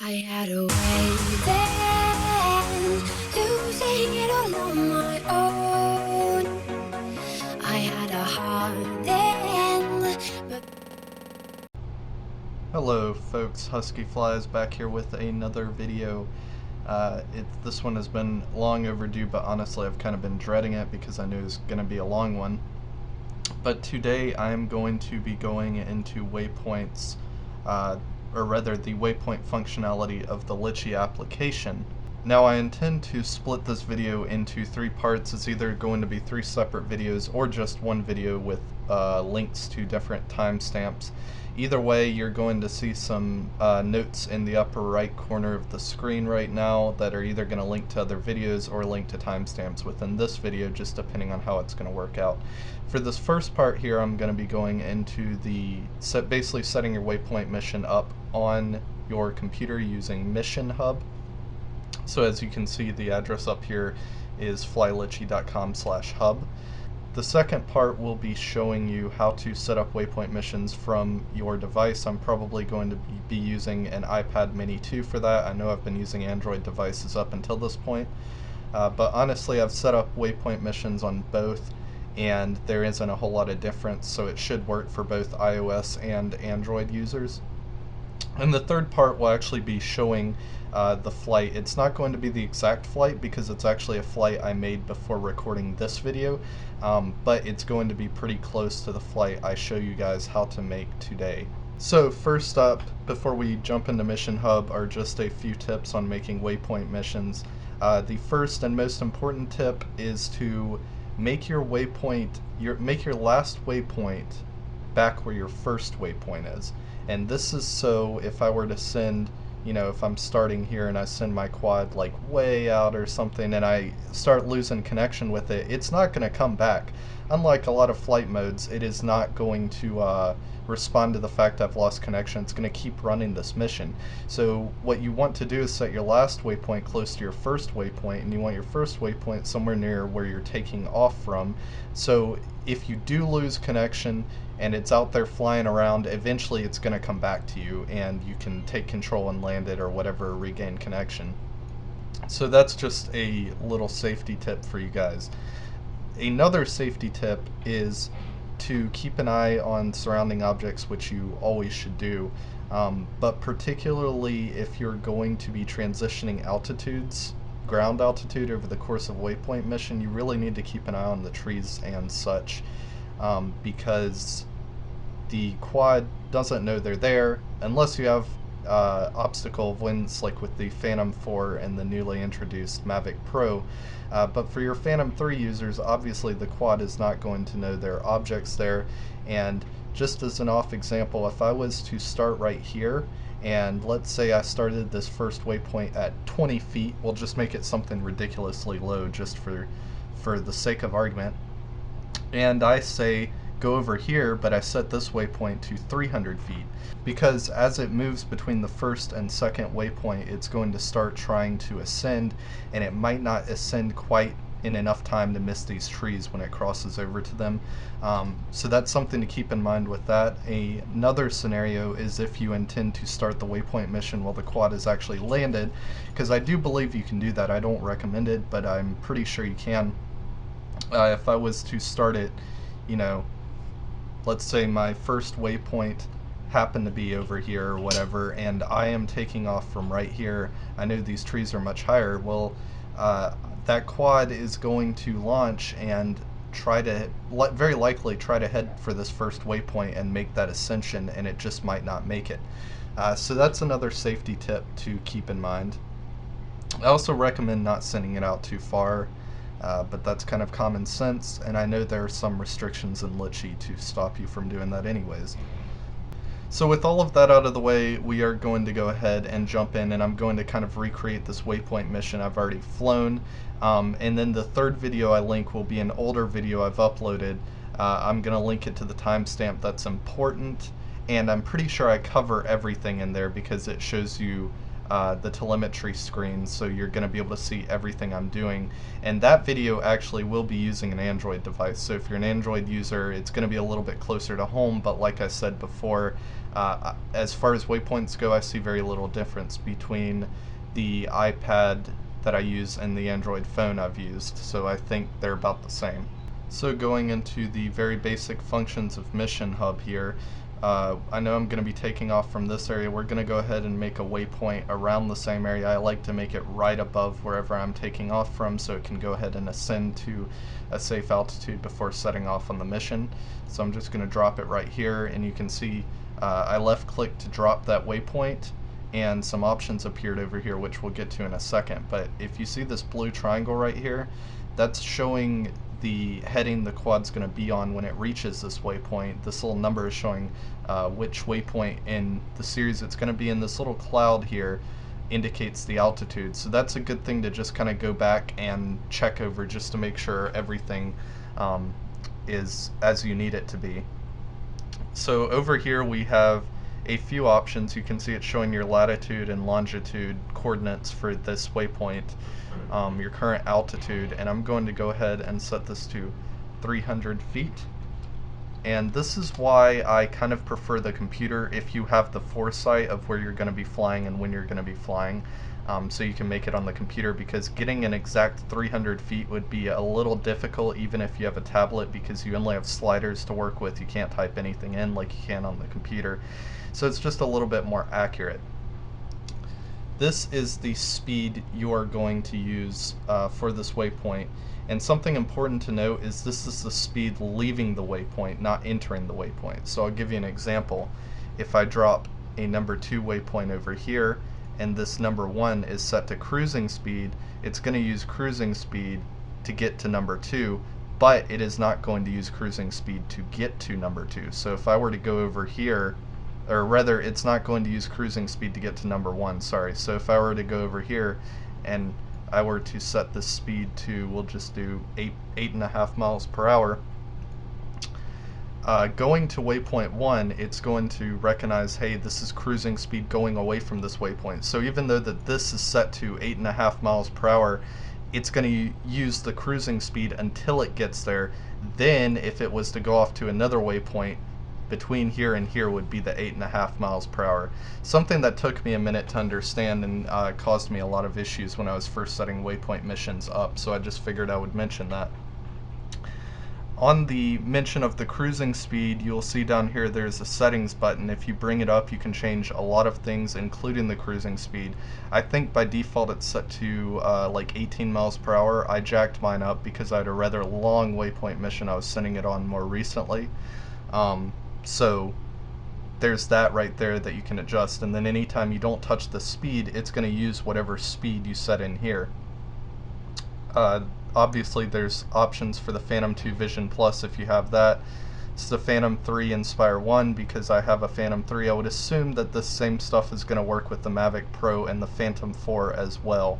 I had a way then, losing it all on my own. I had a heart then, but... Hello folks, Husky-Flies back here with another video. This one has been long overdue, but honestly I've kind of been dreading it because I knew it was going to be a long one. But today I am going to be going into Waypoints, or rather the Waypoint functionality of the Litchi application. Now I intend to split this video into three parts. It's either going to be three separate videos or just one video with links to different timestamps. Either way, you're going to see some notes in the upper right corner of the screen right now that are either going to link to other videos or link to timestamps within this video, just depending on how it's going to work out. For this first part here, I'm going to be going into basically setting your Waypoint mission up on your computer using MissionHub. So as you can see, the address up here is flylitchi.com/hub. The second part will be showing you how to set up Waypoint missions from your device. I'm probably going to be using an iPad mini 2 for that. I know I've been using Android devices up until this point, but honestly I've set up Waypoint missions on both and there isn't a whole lot of difference, so it should work for both iOS and Android users. And the third part will actually be showing the flight. It's not going to be the exact flight because it's actually a flight I made before recording this video, but it's going to be pretty close to the flight I show you guys how to make today. So first up, before we jump into MissionHub, are just a few tips on making Waypoint missions. The first and most important tip is to make your make your last waypoint back where your first waypoint is. And this is so if I were to send, if I'm starting here and I send my quad like way out or something and I start losing connection with it, it's not going to come back. Unlike a lot of flight modes, it is not going to respond to the fact I've lost connection. It's going to keep running this mission. So what you want to do is set your last waypoint close to your first waypoint, and you want your first waypoint somewhere near where you're taking off from. So if you do lose connection and it's out there flying around, eventually it's going to come back to you and you can take control and land it or whatever, regain connection. So that's just a little safety tip for you guys. Another safety tip is to keep an eye on surrounding objects, which you always should do, but particularly if you're going to be transitioning altitudes, ground altitude over the course of Waypoint mission, you really need to keep an eye on the trees and such, because the quad doesn't know they're there unless you have obstacle avoidance like with the Phantom 4 and the newly introduced Mavic Pro. But for your Phantom 3 users, obviously the quad is not going to know there are objects there. And just as an off example, if I was to start right here, and let's say I started this first waypoint at 20 feet, we'll just make it something ridiculously low just for the sake of argument, and I say go over here, but I set this waypoint to 300 feet, because as it moves between the first and second waypoint, it's going to start trying to ascend, and it might not ascend quite in enough time to miss these trees when it crosses over to them. So that's something to keep in mind with that. Another scenario is if you intend to start the waypoint mission while the quad is actually landed, because I do believe you can do that. I don't recommend it, but I'm pretty sure you can. If I was to start it, let's say my first waypoint happened to be over here or whatever, and I am taking off from right here. I know these trees are much higher. Well, that quad is going to launch and very likely try to head for this first waypoint and make that ascension, and it just might not make it. So that's another safety tip to keep in mind. I also recommend not sending it out too far. But that's kind of common sense, and I know there are some restrictions in Litchi to stop you from doing that anyways. So with all of that out of the way, we are going to go ahead and jump in, and I'm going to kind of recreate this Waypoint mission I've already flown, and then the third video I link will be an older video I've uploaded. I'm going to link it to the timestamp that's important, and I'm pretty sure I cover everything in there because it shows you the telemetry screen, so you're going to be able to see everything I'm doing. And that video actually will be using an Android device, so if you're an Android user, it's going to be a little bit closer to home, but like I said before, As far as waypoints go, I see very little difference between the iPad that I use and the Android phone I've used, so I think they're about the same. So going into the very basic functions of MissionHub here, I know I'm going to be taking off from this area. We're going to go ahead and make a waypoint around the same area. I like to make it right above wherever I'm taking off from so it can go ahead and ascend to a safe altitude before setting off on the mission. So I'm just going to drop it right here, and you can see I left click to drop that waypoint, and some options appeared over here which we'll get to in a second. But if you see this blue triangle right here, that's showing the heading the quad's going to be on when it reaches this waypoint. This little number is showing which waypoint in the series it's going to be in. This little cloud here indicates the altitude, so that's a good thing to just kind of go back and check over just to make sure everything is as you need it to be. So over here we have a few options. You can see it's showing your latitude and longitude coordinates for this waypoint, your current altitude, and I'm going to go ahead and set this to 300 feet. And this is why I kind of prefer the computer if you have the foresight of where you're going to be flying and when you're going to be flying. So you can make it on the computer, because getting an exact 300 feet would be a little difficult even if you have a tablet, because you only have sliders to work with. You can't type anything in like you can on the computer. So it's just a little bit more accurate. This is the speed you are going to use for this waypoint. And something important to note is this is the speed leaving the waypoint, not entering the waypoint. So I'll give you an example. If I drop a number 2 waypoint over here, and this number 1 is set to cruising speed, it's going to use cruising speed to get to number 2, but it is not going to use cruising speed to get to number 2. So if I were to go over here, or rather, it's not going to use cruising speed to get to number 1, sorry. So if I were to go over here and I were to set the speed to, we'll just do 8.5 miles per hour, going to waypoint 1, it's going to recognize, hey, this is cruising speed going away from this waypoint. So even though that this is set to 8.5 miles per hour, it's going to use the cruising speed until it gets there. Then if it was to go off to another waypoint, between here and here would be the 8.5 miles per hour. Something that took me a minute to understand and caused me a lot of issues when I was first setting waypoint missions up, so I just figured I would mention that. On the mention of the cruising speed, you'll see down here there's a settings button. If you bring it up, you can change a lot of things, including the cruising speed. I think by default it's set to like 18 miles per hour. I jacked mine up because I had a rather long waypoint mission I was sending it on more recently. So there's that right there that you can adjust, and then anytime you don't touch the speed, it's going to use whatever speed you set in here. Obviously there's options for the Phantom 2 Vision Plus if you have that. It's the Phantom 3 Inspire 1 because I have a Phantom 3. I would assume that this same stuff is going to work with the Mavic Pro and the Phantom 4 as well.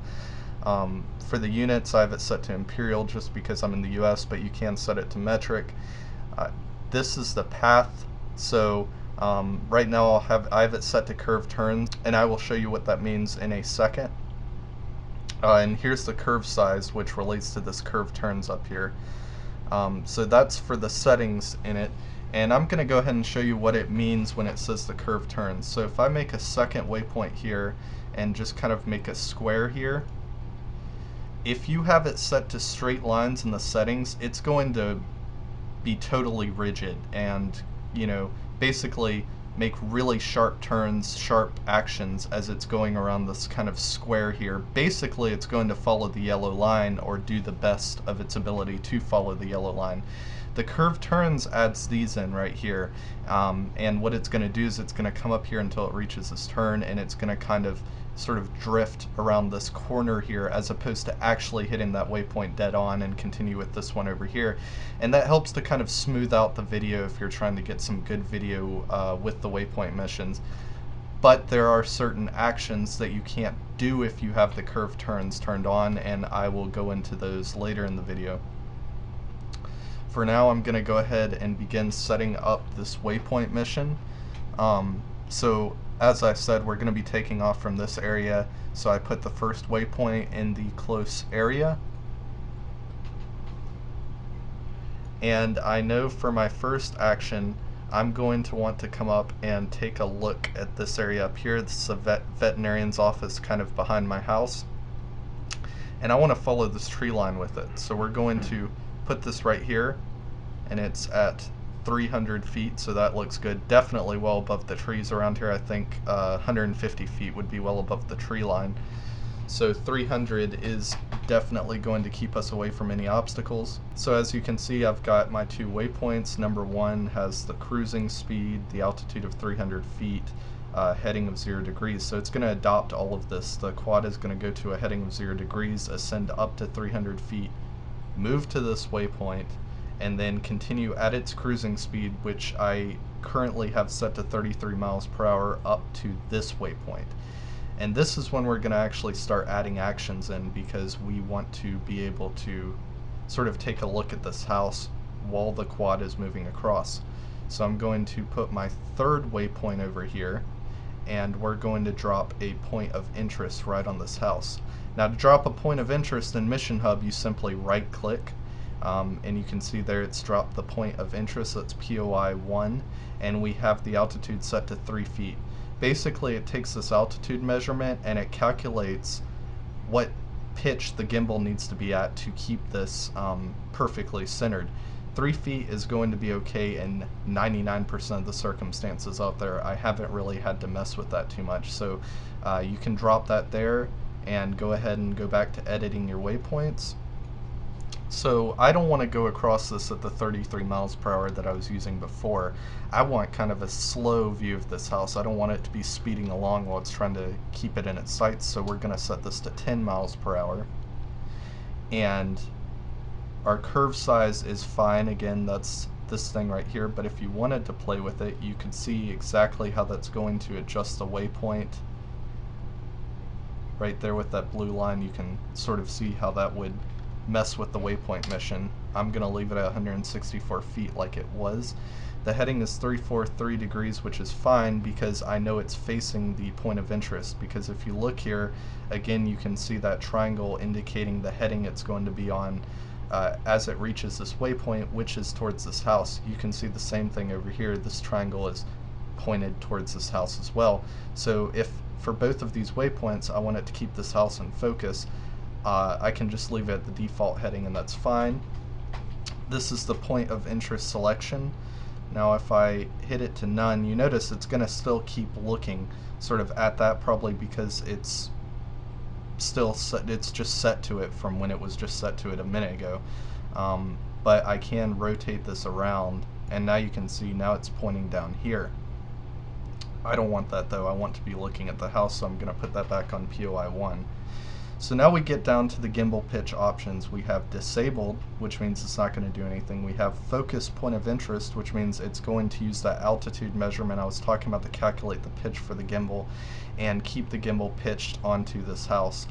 For the units, I have it set to Imperial just because I'm in the US, but you can set it to metric. This is the path. So right now I have it set to curved turns, and I will show you what that means in a second. And here's the curve size, which relates to this curved turns up here. So that's for the settings in it, and I'm going to go ahead and show you what it means when it says the curved turns. So if I make a second waypoint here and just kind of make a square here, if you have it set to straight lines in the settings, it's going to be totally rigid and, you know, basically make really sharp turns, sharp actions as it's going around this kind of square here. Basically, it's going to follow the yellow line, or do the best of its ability to follow the yellow line. The curved turns adds these in right here, and what it's going to do is it's going to come up here until it reaches this turn, and it's going to kind of sort of drift around this corner here as opposed to actually hitting that waypoint dead on and continue with this one over here. And that helps to kind of smooth out the video if you're trying to get some good video with the waypoint missions. But there are certain actions that you can't do if you have the curved turns turned on, and I will go into those later in the video. For now, I'm going to go ahead and begin setting up this waypoint mission. So as I said, we're going to be taking off from this area, so I put the first waypoint in the close area. And I know for my first action, I'm going to want to come up and take a look at this area up here. This is a veterinarian's office kind of behind my house. And I want to follow this tree line with it. So we're going to put this right here, and it's at 300 feet, so that looks good. Definitely well above the trees around here. I think 150 feet would be well above the tree line. So 300 is definitely going to keep us away from any obstacles. So as you can see, I've got my 2 waypoints. Number 1 has the cruising speed, the altitude of 300 feet, heading of 0 degrees. So it's going to adopt all of this. The quad is going to go to a heading of 0 degrees, ascend up to 300 feet, move to this waypoint, and then continue at its cruising speed, which I currently have set to 33 miles per hour, up to this waypoint. And this is when we're going to actually start adding actions in, because we want to be able to sort of take a look at this house while the quad is moving across. So I'm going to put my 3rd waypoint over here, and we're going to drop a point of interest right on this house. Now, to drop a point of interest in MissionHub, you simply right click, and you can see there it's dropped the point of interest. That's POI 1, and we have the altitude set to 3 feet. Basically, it takes this altitude measurement and it calculates what pitch the gimbal needs to be at to keep this perfectly centered. 3 feet is going to be okay in 99% of the circumstances out there. I haven't really had to mess with that too much. So you can drop that there and go ahead and go back to editing your waypoints. So I don't want to go across this at the 33 miles per hour that I was using before. I want kind of a slow view of this house. I don't want it to be speeding along while it's trying to keep it in its sights, so we're going to set this to 10 miles per hour. And our curve size is fine. Again, that's this thing right here, but if you wanted to play with it, you could see exactly how that's going to adjust the waypoint. Right there with that blue line, you can sort of see how that would mess with the waypoint mission. I'm going to leave it at 164 feet like it was. The heading is 343 degrees, which is fine because I know it's facing the point of interest, because if you look here, again, you can see that triangle indicating the heading it's going to be on as it reaches this waypoint, which is towards this house. You can see the same thing over here. This triangle is pointed towards this house as well. So if for both of these waypoints I want it to keep this house in focus, I can just leave it at the default heading, and that's fine. This is the point of interest selection. Now if I hit it to none, you notice it's going to still keep looking sort of at that, probably because it's still set, it's just set to it from when it was just set to it a minute ago. But I can rotate this around, and now you can see now it's pointing down here. I don't want that though. I want to be looking at the house, so I'm going to put that back on POI 1. So now we get down to the gimbal pitch options. We have disabled, which means it's not going to do anything. We have focus point of interest, which means it's going to use that altitude measurement I was talking about to calculate the pitch for the gimbal and keep the gimbal pitched onto this house.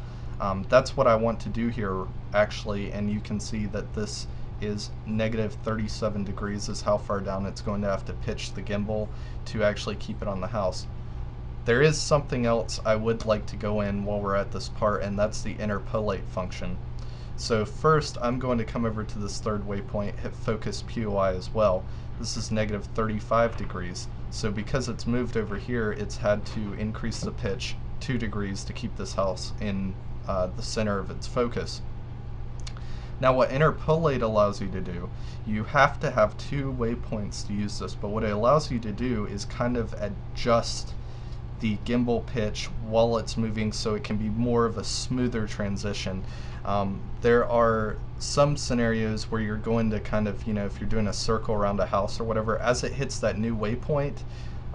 That's what I want to do here actually, and you can see that this is negative 37 degrees is how far down it's going to have to pitch the gimbal to actually keep it on the house. There is something else I would like to go in while we're at this part, and that's the interpolate function. So first I'm going to come over to this 3rd waypoint, hit focus POI as well. This is negative 35 degrees. So because it's moved over here, it's had to increase the pitch 2 degrees to keep this house in the center of its focus. Now what interpolate allows you to do, you have to have 2 waypoints to use this, but what it allows you to do is kind of adjust the gimbal pitch while it's moving so it can be more of a smoother transition. There are some scenarios where you're going to kind of, if you're doing a circle around a house or whatever, as it hits that new waypoint,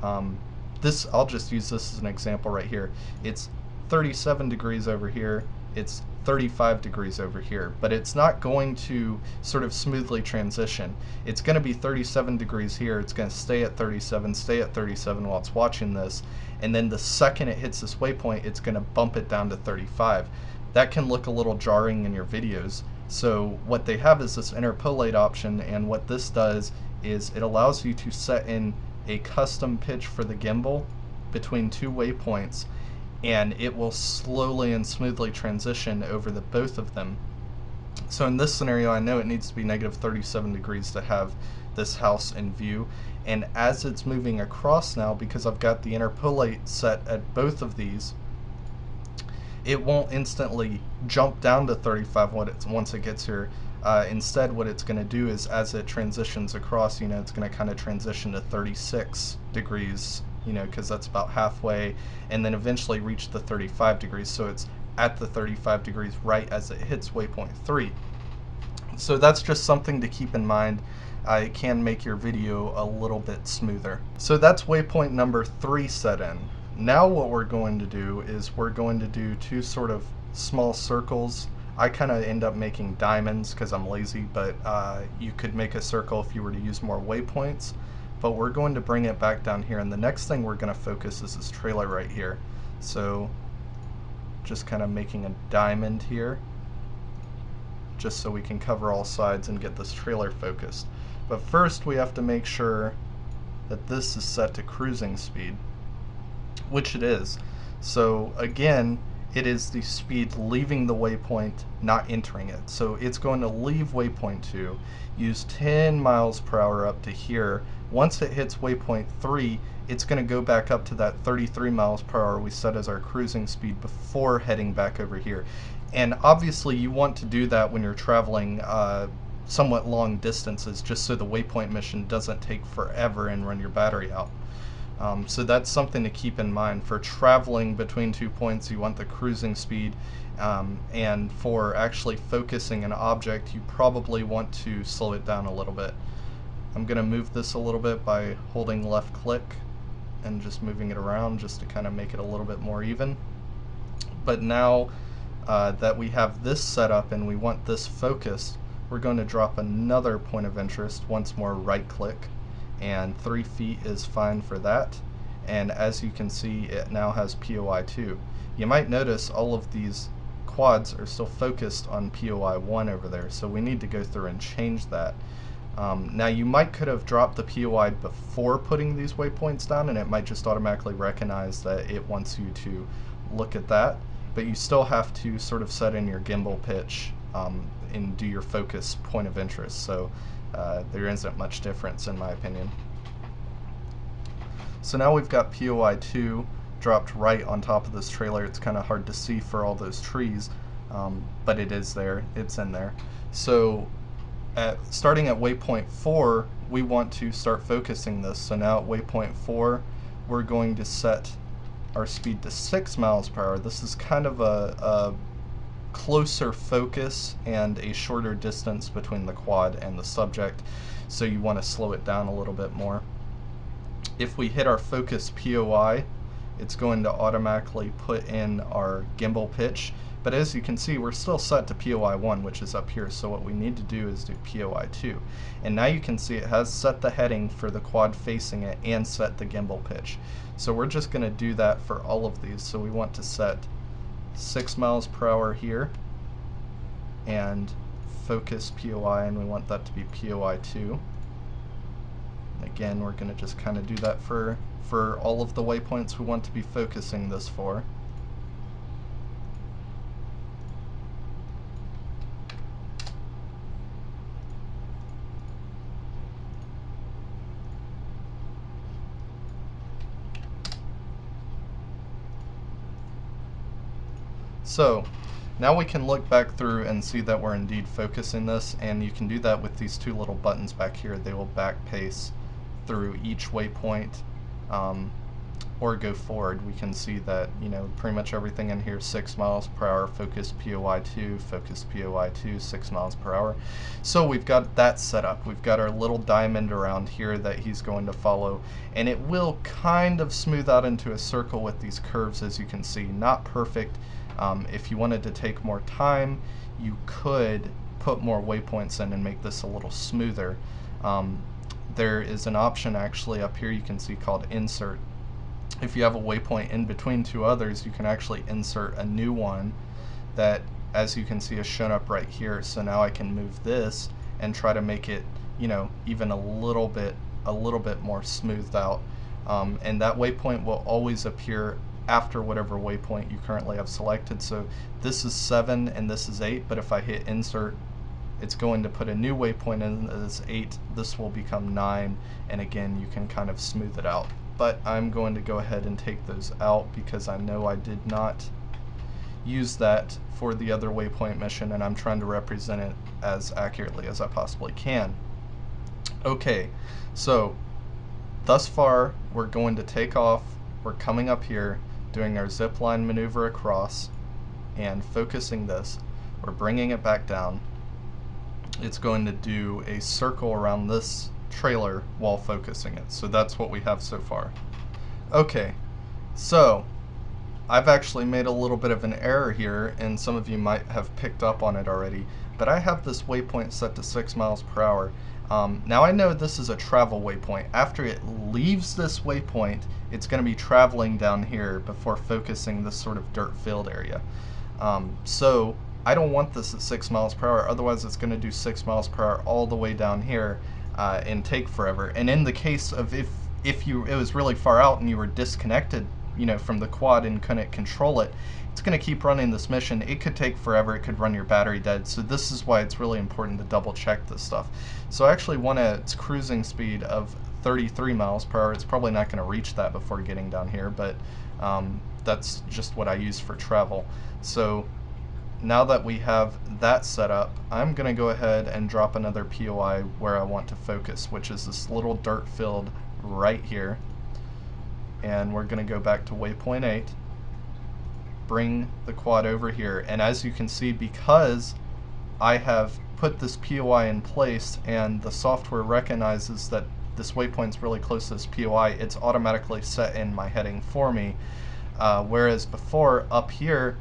I'll just use this as an example right here. It's 37 degrees over here, it's 35 degrees over here, but it's not going to sort of smoothly transition. It's going to be 37 degrees here, it's going to stay at 37 while it's watching this, and then the second it hits this waypoint, it's going to bump it down to 35. That can look a little jarring in your videos, so what they have is this interpolate option, and what this does is it allows you to set in a custom pitch for the gimbal between 2 waypoints, and it will slowly and smoothly transition over the both of them. So in this scenario, I know it needs to be negative 37 degrees to have this house in view, And as it's moving across now, because I've got the interpolate set at both of these, it won't instantly jump down to 35 once it gets here. Instead, what it's going to do is, as it transitions across, it's going to kind of transition to 36 degrees, because that's about halfway, and then eventually reach the 35 degrees. So it's at the 35 degrees right as it hits waypoint 3. So that's just something to keep in mind. It can make your video a little bit smoother. So that's waypoint number 3 set in. Now what we're going to do is we're going to do 2 sort of small circles. I kind of end up making diamonds because I'm lazy, but you could make a circle if you were to use more waypoints. But we're going to bring it back down here, and the next thing we're going to focus is this trailer right here. So just kind of making a diamond here, just so we can cover all sides and get this trailer focused. But first we have to make sure that this is set to cruising speed, which it is. So again, it is the speed leaving the waypoint, not entering it. So it's going to leave waypoint 2, use 10 miles per hour up to here. Once it hits waypoint 3, it's going to go back up to that 33 miles per hour we set as our cruising speed before heading back over here. And obviously you want to do that when you're traveling somewhat long distances, just so the waypoint mission doesn't take forever and run your battery out. So that's something to keep in mind. For traveling between 2 points, you want the cruising speed, and for actually focusing an object, you probably want to slow it down a little bit. I'm going to move this a little bit by holding left click and just moving it around just to kind of make it a little bit more even. But now that we have this set up and we want this focused, we're going to drop another point of interest. Once more, right click, and 3 feet is fine for that. And as you can see, it now has POI 2. You might notice all of these quads are still focused on POI 1 over there, so we need to go through and change that. Now you could have dropped the POI before putting these waypoints down, and it might just automatically recognize that it wants you to look at that, but you still have to sort of set in your gimbal pitch and do your focus point of interest. So there isn't much difference in my opinion. So now we've got POI 2 dropped right on top of this trailer. It's kind of hard to see for all those trees, but it is there, it's in there. So starting at waypoint 4, we want to start focusing this. So now at waypoint 4, we're going to set our speed to 6 miles per hour. This is kind of a closer focus and a shorter distance between the quad and the subject, so you want to slow it down a little bit more. If we hit our focus POI, it's going to automatically put in our gimbal pitch, but as you can see, we're still set to POI 1, which is up here, so what we need to do is do POI 2. And now you can see it has set the heading for the quad facing it and set the gimbal pitch. So we're just going to do that for all of these. So we want to set 6 miles per hour here and focus POI, and we want that to be POI 2. Again, we're going to just kind of do that for all of the waypoints we want to be focusing this for. So now we can look back through and see that we're indeed focusing this, and you can do that with these 2 little buttons back here. They will back pace through each waypoint or go forward. We can see that, pretty much everything in here, 6 miles per hour, focus POI 2, focus POI 2, 6 miles per hour. So we've got that set up. We've got our little diamond around here that he's going to follow, and it will kind of smooth out into a circle with these curves, as you can see. Not perfect. If you wanted to take more time, you could put more waypoints in and make this a little smoother. There is an option actually up here you can see called insert. If you have a waypoint in between 2 others, you can actually insert a new one that, as you can see, is shown up right here. So now I can move this and try to make it, even a little bit more smoothed out. And that waypoint will always appear after whatever waypoint you currently have selected. So this is 7 and this is 8, but if I hit insert, it's going to put a new waypoint in as 8. This will become 9, and again, you can kind of smooth it out. But I'm going to go ahead and take those out because I know I did not use that for the other waypoint mission, and I'm trying to represent it as accurately as I possibly can. Okay, so thus far we're going to take off. We're coming up here, doing our zip line maneuver across and focusing this. We're bringing it back down. It's going to do a circle around this trailer while focusing it. So that's what we have so far. Okay, so I've actually made a little bit of an error here, and some of you might have picked up on it already, but I have this waypoint set to 6 miles per hour. Now I know this is a travel waypoint. After it leaves this waypoint, it's going to be traveling down here before focusing this sort of dirt field area. So I don't want this at 6 miles per hour, otherwise it's going to do 6 miles per hour all the way down here and take forever. And in the case of if it was really far out and you were disconnected, you know, from the quad and couldn't control it, it's going to keep running this mission. It could take forever. It could run your battery dead. So this is why it's really important to double check this stuff. So I actually want its cruising speed of 33 miles per hour. It's probably not going to reach that before getting down here, but that's just what I use for travel. So now that we have that set up, I'm going to go ahead and drop another POI where I want to focus, which is this little dirt field right here. And we're going to go back to waypoint 8, bring the quad over here, and as you can see, because I have put this POI in place and the software recognizes that this waypoint's really close to this POI, it's automatically set in my heading for me, whereas before up here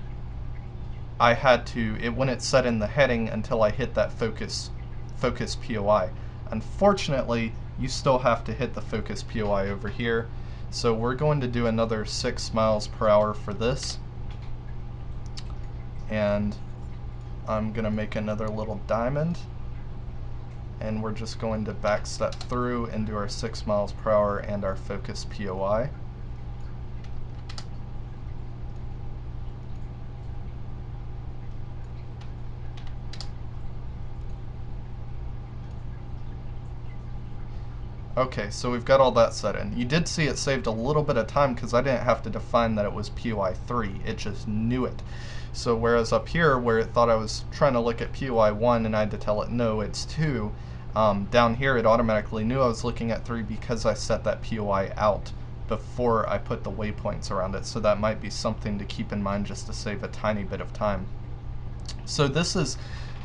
I had to, it wouldn't set in the heading until I hit that focus POI. Unfortunately, you still have to hit the focus POI over here. So we're going to do another 6 miles per hour for this. And I'm going to make another little diamond. And we're just going to backstep through and do our 6 miles per hour and our focus POI. Okay, so we've got all that set in. You did see it saved a little bit of time because I didn't have to define that it was POI 3. It just knew it. So whereas up here, where it thought I was trying to look at POI 1 and I had to tell it, no, it's 2, down here it automatically knew I was looking at 3 because I set that POI out before I put the waypoints around it. So that might be something to keep in mind just to save a tiny bit of time. So this is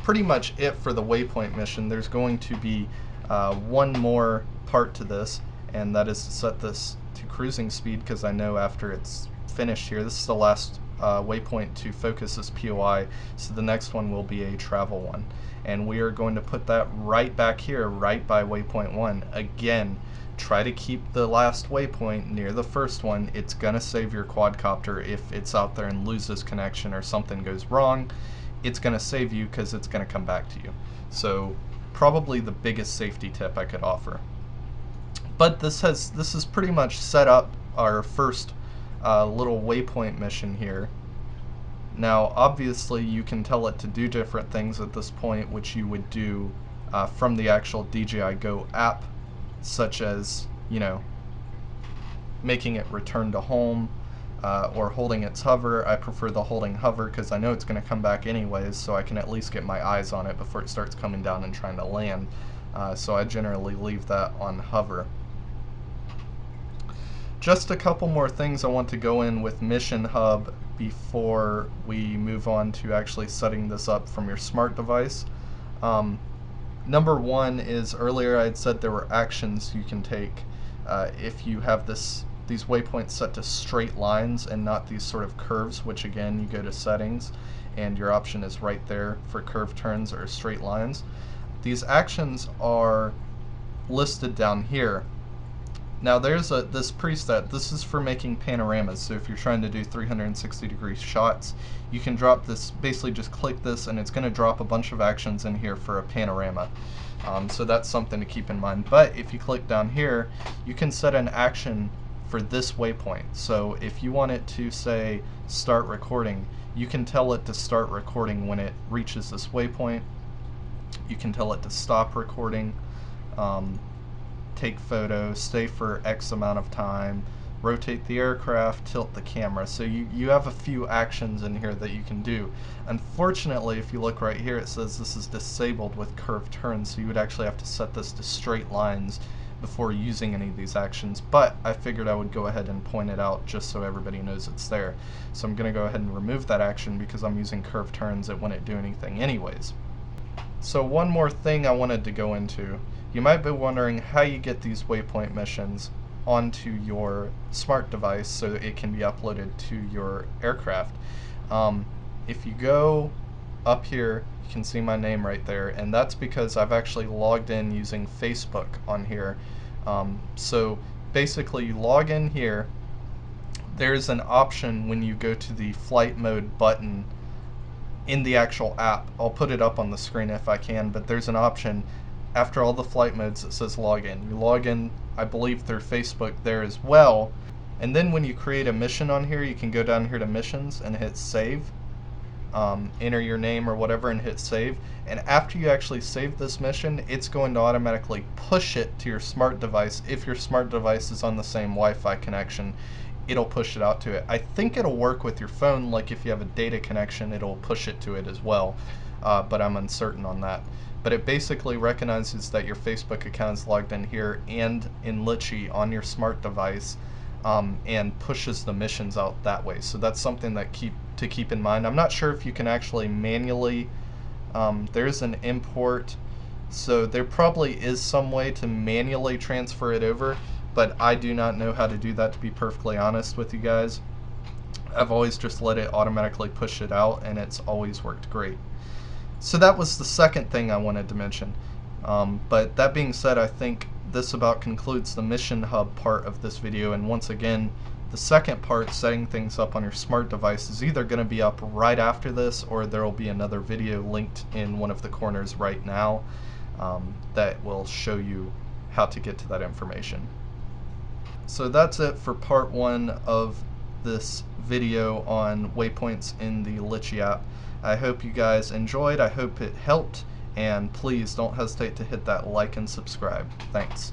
pretty much it for the waypoint mission. There's going to be one more part to this, and that is to set this to cruising speed, because I know after it's finished here, this is the last waypoint to focus this POI, so the next one will be a travel one, and we are going to put that right back here, right by waypoint 1. Again, try to keep the last waypoint near the first one. It's gonna save your quadcopter if it's out there and loses connection or something goes wrong. It's gonna save you because it's gonna come back to you. So probably the biggest safety tip I could offer. But this is pretty much set up our first little waypoint mission here. Now obviously you can tell it to do different things at this point, which you would do from the actual DJI Go app, such as, you know, making it return to home or holding its hover. I prefer the holding hover because I know it's going to come back anyways, so I can at least get my eyes on it before it starts coming down and trying to land. So I generally leave that on hover. Just a couple more things I want to go in with MissionHub before we move on to actually setting this up from your smart device. Number one is, earlier I had said there were actions you can take if you have these waypoints set to straight lines and not these sort of curves, which again, you go to settings and your option is right there for curved turns or straight lines. These actions are listed down here. Now there's this preset. This is for making panoramas, so if you're trying to do 360-degree shots, you can drop this, basically just click this and it's going to drop a bunch of actions in here for a panorama. So that's something to keep in mind. But if you click down here, you can set an action for this waypoint. So if you want it to say start recording, you can tell it to start recording when it reaches this waypoint. You can tell it to stop recording, take photos, stay for X amount of time, rotate the aircraft, tilt the camera. So you have a few actions in here that you can do. Unfortunately, if you look right here, it says this is disabled with curved turns, so you would actually have to set this to straight lines before using any of these actions, but I figured I would go ahead and point it out just so everybody knows it's there. So I'm going to go ahead and remove that action because I'm using curved turns. It wouldn't do anything anyways. So one more thing I wanted to go into. You might be wondering how you get these Waypoint missions onto your smart device so that it can be uploaded to your aircraft. If you go up here, you can see my name right there, and that's because I've actually logged in using Facebook on here. So basically you log in here, there's an option when you go to the flight mode button in the actual app. I'll put it up on the screen if I can, but there's an option after all the flight modes that says login. You log in, I believe, through Facebook there as well, and then when you create a mission on here, you can go down here to missions and hit save. Enter your name or whatever and hit save, and after you actually save this mission, it's going to automatically push it to your smart device. If your smart device is on the same Wi-Fi connection, it'll push it out to it. I think it'll work with your phone, like if you have a data connection, it'll push it to it as well, but I'm uncertain on that. But it basically recognizes that your Facebook account is logged in here and in Litchi on your smart device, and pushes the missions out that way. So that's something that to keep in mind. I'm not sure if you can actually manually, there's an import, so there probably is some way to manually transfer it over, but I do not know how to do that, to be perfectly honest with you guys. I've always just let it automatically push it out, and it's always worked great. So that was the second thing I wanted to mention. But that being said, I think this about concludes the MissionHub part of this video, and once again, the second part, setting things up on your smart device, is either going to be up right after this, or there will be another video linked in one of the corners right now that will show you how to get to that information. So that's it for part one of this video on Waypoints in the Litchi app. I hope you guys enjoyed, I hope it helped, and please don't hesitate to hit that like and subscribe. Thanks.